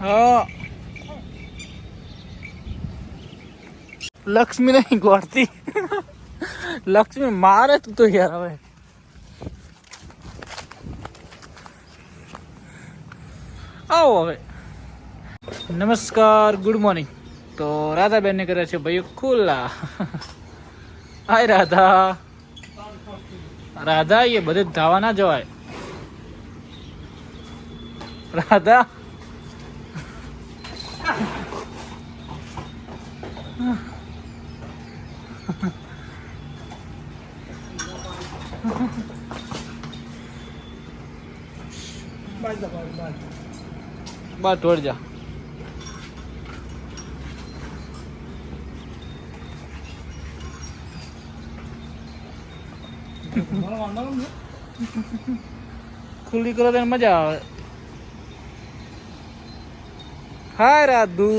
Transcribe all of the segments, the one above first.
हाँ लक्ष्मी नहीं गोड़ती लक्ष्मी मारे तू तो यार હવે आओ હવે नमस्कार गुड मॉर्निंग तो राधा बेन ने करे છે ભાઈ ખુલ્લા હાય રાધા રાધા ये બધે ધાવા ના જવાય રાધા बात तोड़ जा खुली करो तो मजा आवे हाय राधू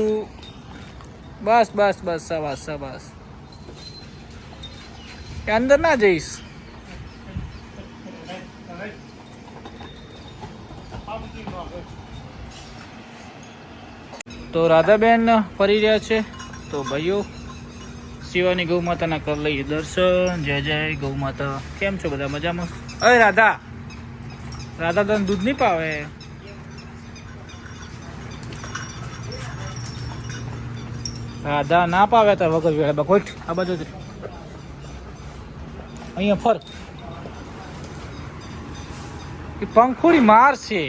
बस बस बस शाबाश शाबाश के अंदर ना जाइस तो राधाबेन फरी रह्या छे तो भाईओ शिवानी गौ माता कर लईए दर्शन जय जय गौ माता केम छो बधा मजामां अरे राधा राधा तने दूध नहीं पावे राधा ना पावे तो वगर वेळा बकोट आ बाजू अहींया फर ई पंखोड़ी मार छे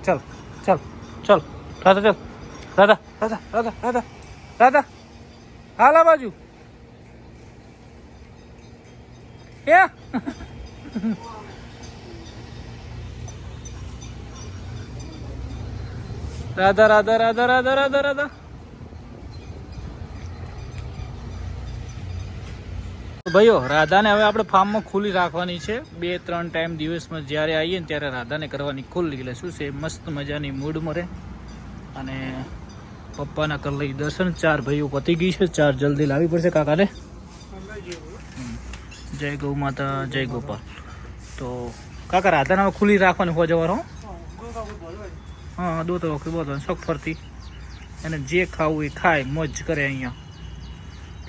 चल चल चल राधा चल राधा राधा राधा राधा राधा हाला बाजू क्या राधा राधा राधा राधा राधा राधा भाईओ राधा ने हवे आपणे फार्म में खुली राखवानी छे 2-3 टाइम दिवस में ज्यारे आवीए ने त्यारे राधा ने करवानी खुली એટલે શું છે મસ્ત મજાની મૂડ મરે અને પપ્પાના કર લઈ દર્શન 4 ભાઈઓ પતી ગઈ છે 4 જલ્દી લાવી પડશે કાકાને જય ગૌ માતા જય ગોપાલ તો કાકા રાધાને ખુલી રાખવાની હો જવાનો हाँ दो तो वक्त बहुत शौक फरती અને જે ખાવું એ ખાય મોજ કરે અહીંયા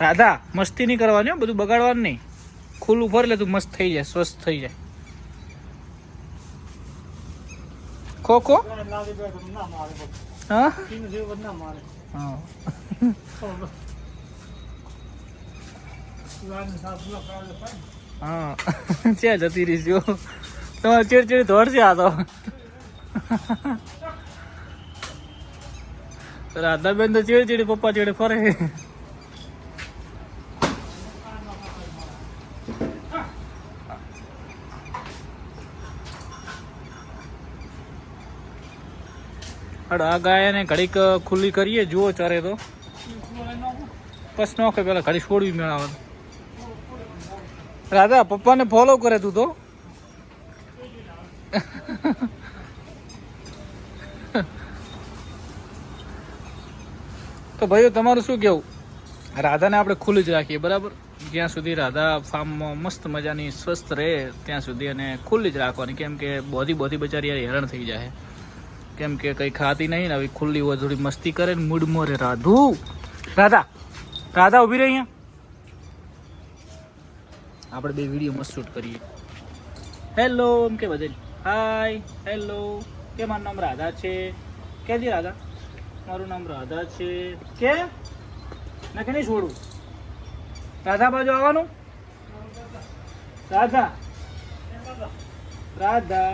રાધા મસ્તી નહીં કરવાની બધું બગાડવાનું નહીં ખુલ્લું ફરે એટલે તું મસ્ત થઈ જાય સ્વસ્થ થઈ જાય ખોખો હા હા ક્યાં જતી રહી જો તમારે ચીડચીડી દોડશે આ તો રાધાબેન તો ચીડી પપ્પા ચીડે ફરે આ ગાય ને ઘડીક ખુલ્લી કરીએ જુઓ ચારે તો બસ નોખે પેલા ઘડી છોડવી મેળાવે રાધા પપ્પાને ફોલો કરે તું તો ભાઈઓ તમારું શું કેવું રાધાને આપણે ખુલ્લી જ રાખીએ બરાબર જ્યાં સુધી રાધા ફાર્મમાં મસ્ત મજાની સ્વસ્થ રહે ત્યાં સુધી અને ખુલ્લી જ રાખવાની કેમ કે બોધી બચારી હેરાન થઈ જાય કેમ કે કંઈ ખાતી નહીં ને આવી ખુલ્લી હોય થોડી મસ્તી કરે ને મૂડ મોરે રાધુ રાધા રાધા ઊભી રહી અહીંયા આપણે બે વિડીયો મસ્ત શૂટ કરીએ હેલો એમ કે બધે હાય હેલો કે મારું નામ રાધા છે કેજી રાધા મારું નામ રાધા છે કે નાખે નહીં છોડું રાધા બાજુ આવવાનું રાધા રાધા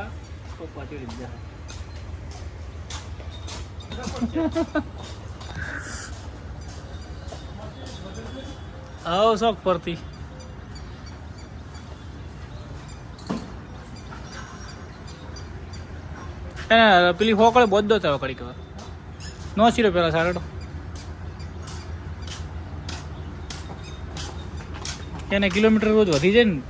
પપ્પા ચડી જાય આવો શોખ પરથી પેલી હોકળે બધો થયો કડી કવાર નો સિરો પેલા સારડો એને કિલોમીટર રોજ વધી જાય ને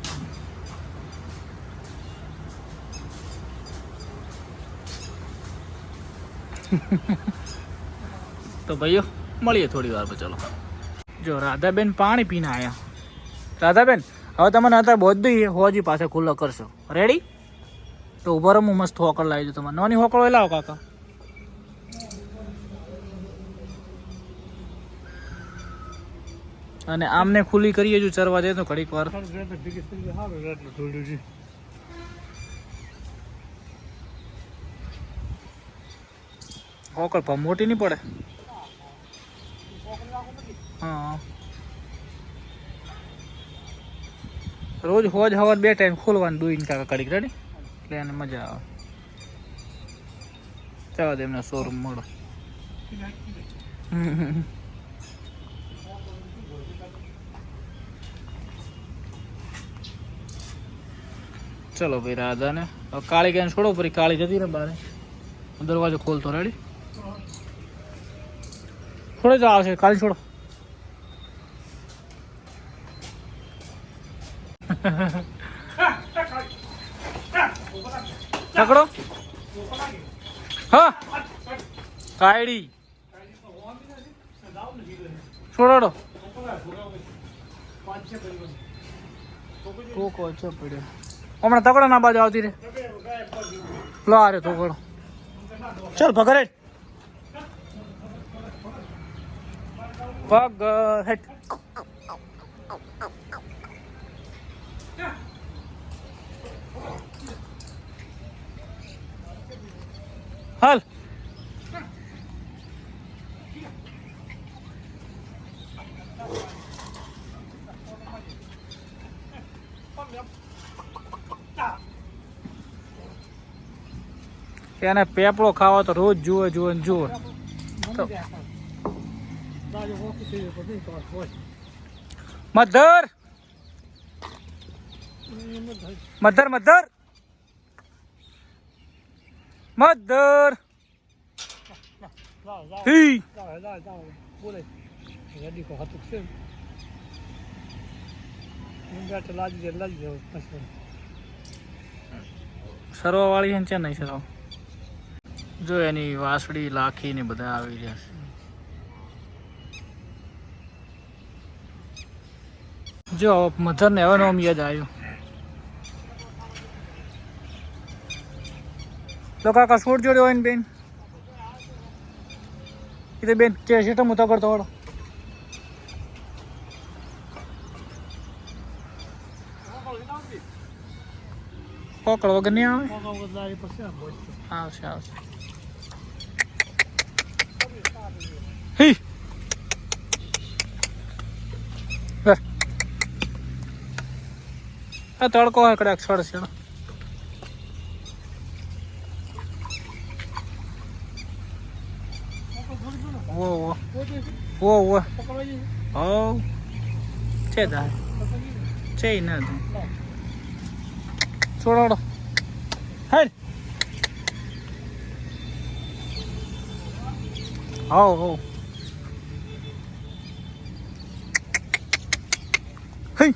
તો ભાઈઓ મળીએ થોડી વાર પર ચલો જો રાધાબેન પાણી પીને આવ્યા રાધાબેન હવે તમને અત્યારે બધું હોજી પાસે ખુલ્લો કરશો રેડી તો ઉભા રહો, હું મસ્ત હોકળ લાવી દઉં તમારે. નાની હોકળ હોય લાવો કાકા. અને આમને ખુલ્લી કરીએ જો ચરવા જાય તો ઘડીક વાર. હોકળ પણ મોટી નહીં પડે. હા, રોજ હોજ હવાર 2 ટાઈમ ખોલવાનું દૂઈને કાકા કડીક રેડી, એટલે એને મજા આવે. જવા દે એમના શોરૂમ મળો. ચલો ભાઈ રાધાને કાળી ગાયને છોડો, ફરી કાળી જતી ને બારે. દરવાજો ખોલતો રેડી, છોડે તો આવશે. કાળી છોડો. પકડો. હા કાયડી છોડાડો. કોકો ઓછો પડ્યો હમણાં. તકડો ના બાજુ આવતી રે. લો આ રે તોકડો. ચાલ ભગરે પગ હેઠ. હાલ એને પેપડો ખાવા તો રોજ જુએ જુએ ને જુએ. Mother mother mother mother. સરવા વાળી છે નહીં સરવા. જો એની વાસળી લાખી ને બધા આવી રહ્યા છે. જો મધર ને હવે નામ યાદ આવ્યું. તો કાકા છોડ જોડે હોય ને બેન, એ તો બેન છે સેટમ હું તગડતો વાળો. પકડ વગર નહીં આવે. આવશે આવશે. હી આ તડકો હોય કદાચ સડશે. વો વો વો હો છે દા છે ના છોડાડો. હેડ હો હો. હે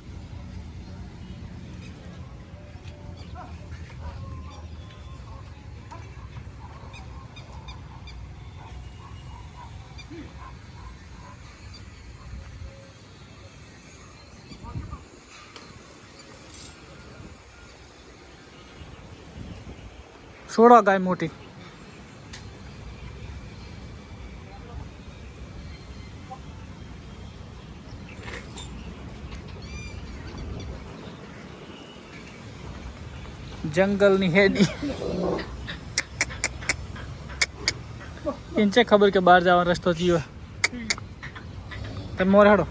છોડો ગાય મોટી. જંગલની હેડી એને છે ખબર કે બહાર જવાનો રસ્તો જીવે. તમે મોર હેડો.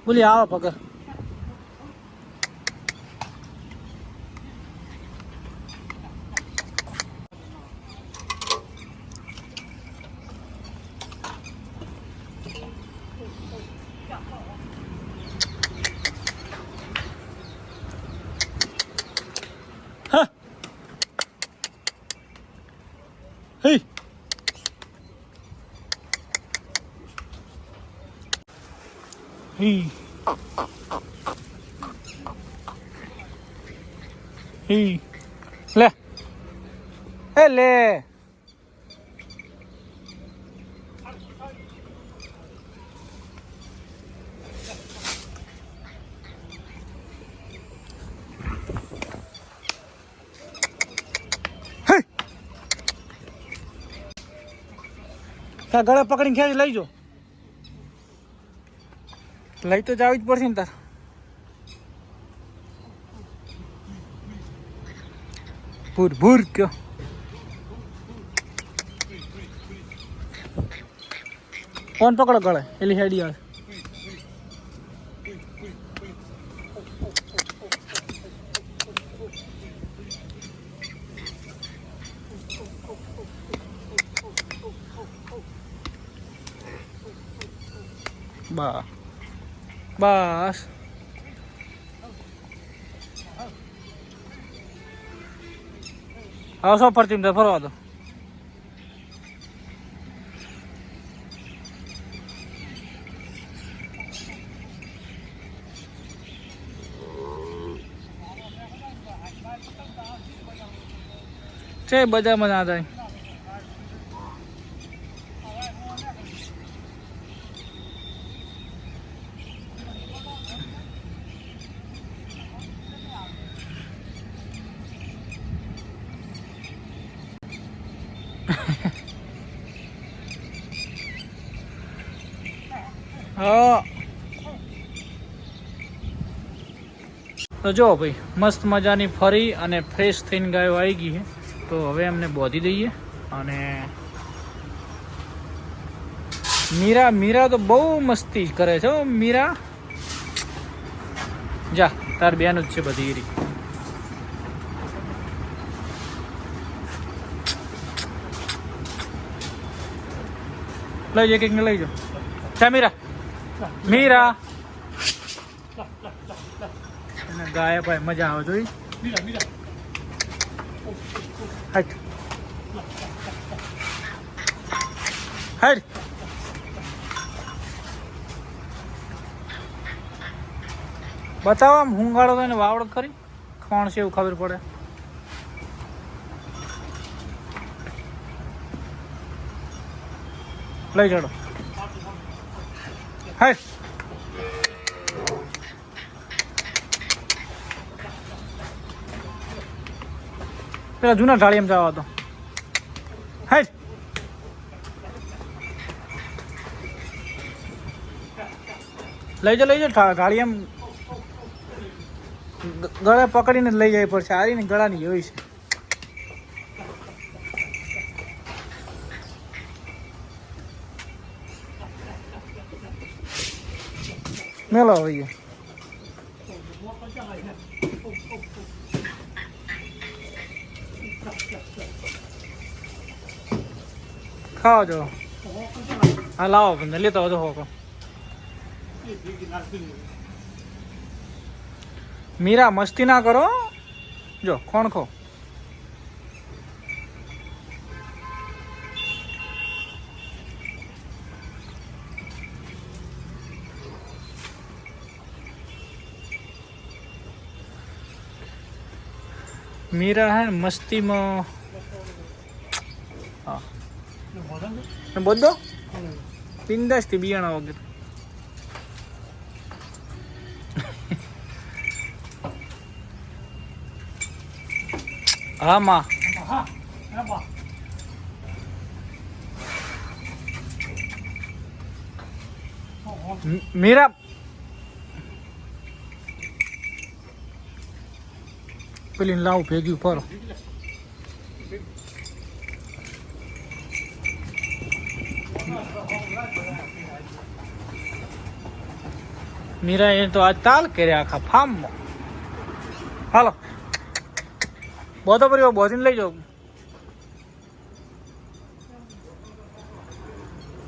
બોલી આવો પકડ. હા હે હી હી લે હે લે ગળે પકડીને ખેંચ લઈ જો લઈ તો જાવી જ પડશે ને તાર ભૂર ભૂર કયો ફોન પકડો ગળે એલી હેડી આવે બસ હવે સો ફરતી ફરવા દો છે બજારમાં ના થાય હા તો જો ભાઈ મસ્ત મજાની ફરી અને ફ્રેશ થઈને ગાયો આવી ગઈ છે તો હવે એમને બોધી દઈએ અને મીરા તો બહુ મસ્તી કરે છે મીરા જા તાર બેન જ છે બધી રી લઈ જાય કંઈક ને લઈ જાઓ ચા મીરા ગાય ભાઈ મજા આવે જોઈ હટ હટ બતાવો આમ હુંગાડો તો એને વાવડ કરી કોણ છે એવું ખબર પડે લઈ ચડો હટ પેલા જૂના ઢાળીમાં જવા તો હટ લઈ જાઓ ઢાળીએમ ગળે પકડીને લઈ જાય પડશે આરીને ગળાની હોય છે મેલો હોય ખાવા જો હા લાવો પણ લેતા વધુ હોકો મીરા મસ્તી ના કરો જો કોણ ખો मीरा है मस्ती में हाँ बोल दो पिंदस थी बियाणा वगैरह हाँ माँ मीरा પેલી લાવું ભેગી ફરો મીરા એ તો આ તાલ કર્યા આખા ફાર્મમાં હાલો બધો પરિવાર બોધીને લઈ જાઓ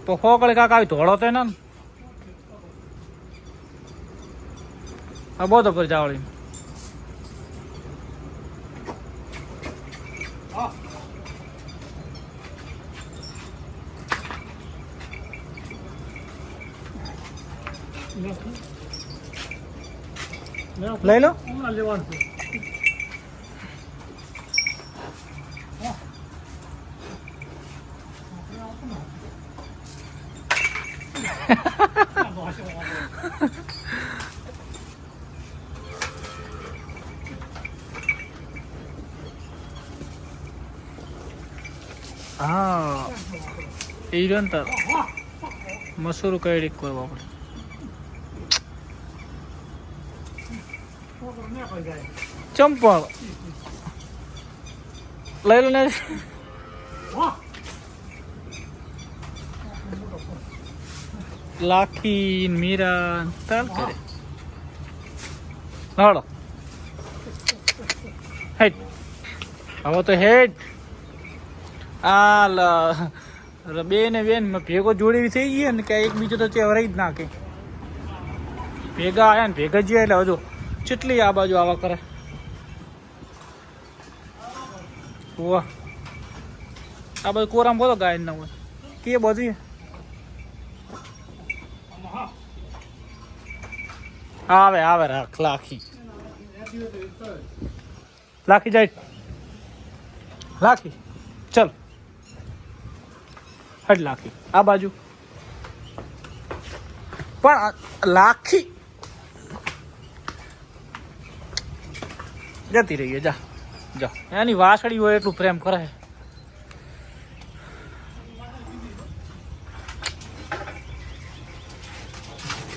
તો ખોકળે કાકા આવી ધોળો તો ને આ બધો પર જાવડી લઈ લો હા એ રહ્યો ને તાર મસૂર કઈ રીત કરવો આપણે ચંપલ લઈ લો ને લાખી મીરા તાલ કરે હાલો હેડ હવે તો હેડ આ બે ને બેન ભેગો જોડી થઈ ગઈ ને કે એક બીજો તો ચેવરાઈ જ નાખે ભેગા આવ્યા ને ભેગા જ એટલે હજુ કેટલી આ બાજુ આવા કરે વાહ આ બધું કોરામ બોલો ગાય ના હોય કે બધી આવે આવે રાખ લાખી લાખી જાય લાખી ચલ હટ લાખી આ બાજુ પણ લાખી જતી રહીએ જા જા એની વાસળી હોય એટલું પ્રેમ કરે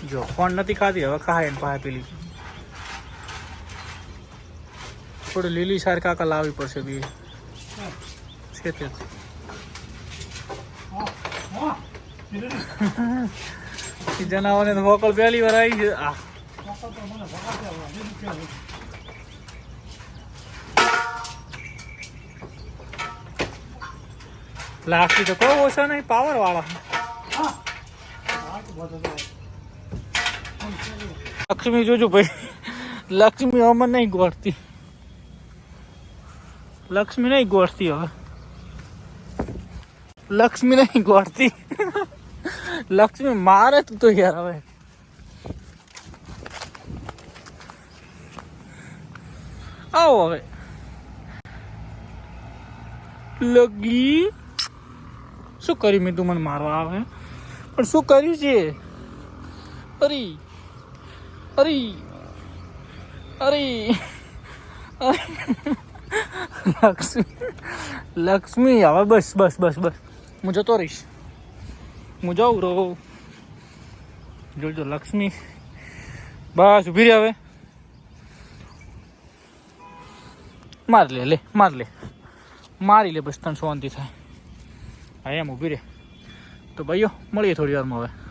જો ફોન નથી ખાતી હવે ખાય ને પાસે પેલી થોડી લીલી સાર કાકા લાવવી પડશે બી છે તે જનાવરને તો વોકલ પહેલી વાર આવી છે આ લાખી તો કોઈ ઓછા નહીં પાવર વાળા લક્ષ્મી જોજો ભાઈ લક્ષ્મી અમર નહીં ગોઠતી લક્ષ્મી નહીં ગોઠતી હવે લક્ષ્મી નહીં ગોઠતી લક્ષ્મી મારે તું તો યાર હવે આવો હવે લગી શું કર્યું મેં તું મને મારવા આવે પણ શું કર્યું છે અરે અરે અરે લક્ષ્મી હવે બસ બસ બસ બસ હું જતો રહીશ હું જાઉં રહો જોજો લક્ષ્મી બસ ઊભી રહે હવે માર લે મારી લે બસ તને શાંતિ થાય હા એમ ઊભી રહે તો ભાઈઓ મળીએ થોડી વારમાં હવે